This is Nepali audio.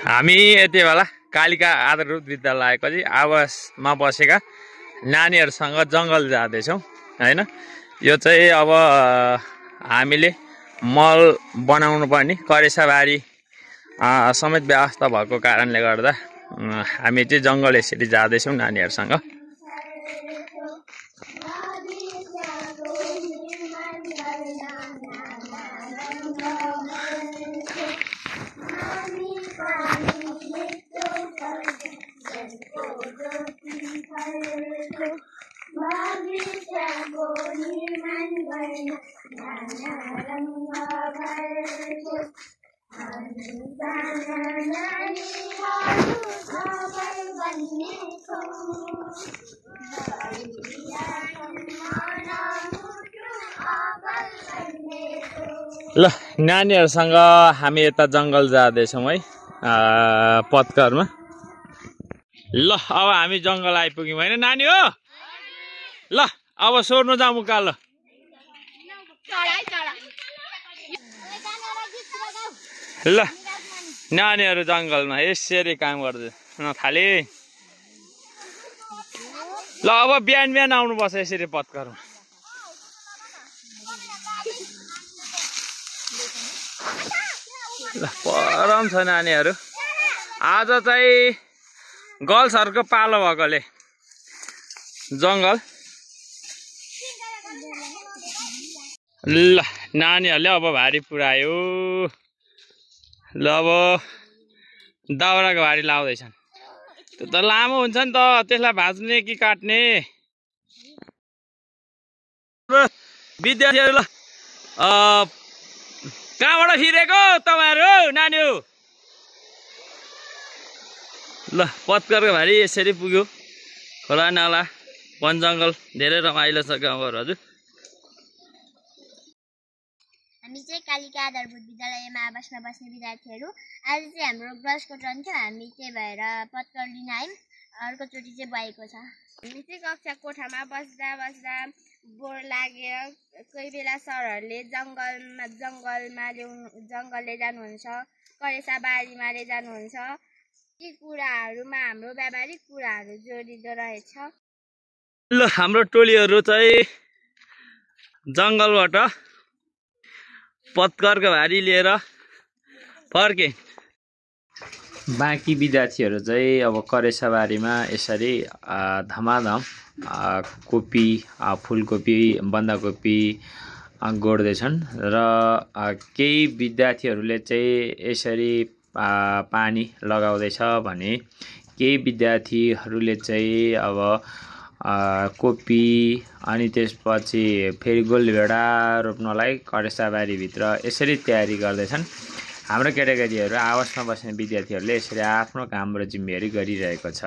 हामी यति बेला कालिका आधारभूत विद्यालय कति आवासमा बसेका नानीहरूसँग जङ्गल जाँदैछौँ हैन। यो चाहिँ अब हामीले मल बनाउनु पर्ने करेसाबारी समेत व्यवस्था भएको कारणले गर्दा हामी चाहिँ जङ्गल यसरी जाँदैछौँ नानीहरूसँग। ल नानीहरूसँग हामी यता जङ्गल जाँदैछौँ है पत्करमा। ल अब हामी जङ्गल आइपुग्यौँ होइन नानी हो। ल अब सोर्नु जाउँ उकालो। ल नानीहरू जङ्गलमा यसरी काम गर्दै थाले। ल अब बिहान बिहान आउनुपर्छ यसरी पत्करमा। ल परम छ नानीहरू। आज चाहिँ गर्ल्सहरूको पालो भएकोले जङ्गल। ल नानीहरूले अब भारी पुऱ्यायो। ल अब दाउराको भारी लाउँदैछन्। त्यो त लामो हुन्छ नि त, त्यसलाई भाँच्ने कि काट्ने। विद्यार्थीहरू ल कहाँबाट फिरेको तपाईँहरू नानी हो। ल पत्करको भारी यसरी पुग्यो। खोला नाला वन जङ्गल धेरै रमाइलो छ गाउँहरू। हजुर हामी चाहिँ कालिका आधारभूत विद्यालयमा आवासमा बस्ने विद्यार्थीहरू। आज चाहिँ हाम्रो गर्ल्सको टर्न थियो, हामी त्यही भएर पत्कर लिन आयौँ। अर्कोचोटि चाहिँ भएको छ। हामी चाहिँ कक्षा कोठामा बस्दा बस्दा बोर लागेर कोही बेला सरहरूले जङ्गलले जानुहुन्छ, करेसाबारीमा जानुहुन्छ। यी कुराहरूमा हाम्रो व्यावहारिक कुराहरू जोडिँदो रहेछ। ल हाम्रो टोलीहरू चाहिँ जङ्गलबाट पत्करको भारी लिएर फर्के। बाँकी विद्यार्थीहरू चाहिँ अब करेसाबारीमा यसरी धमाधम कोपी, फुलकोपी, बन्दाकोपी गोड्दैछन् र केही विद्यार्थीहरूले चाहिँ यसरी पानी लगाउँदैछ भने केही विद्यार्थीहरूले चाहिँ अब कोपी अनि त्यसपछि फेरि गोलभेडा रोप्नलाई करेसाबारीभित्र यसरी तयारी गर्दैछन्। हाम्रो केटाकेटीहरू आवासमा बस्ने विद्यार्थीहरूले यसरी आफ्नो काम र जिम्मेवारी गरिरहेको छ।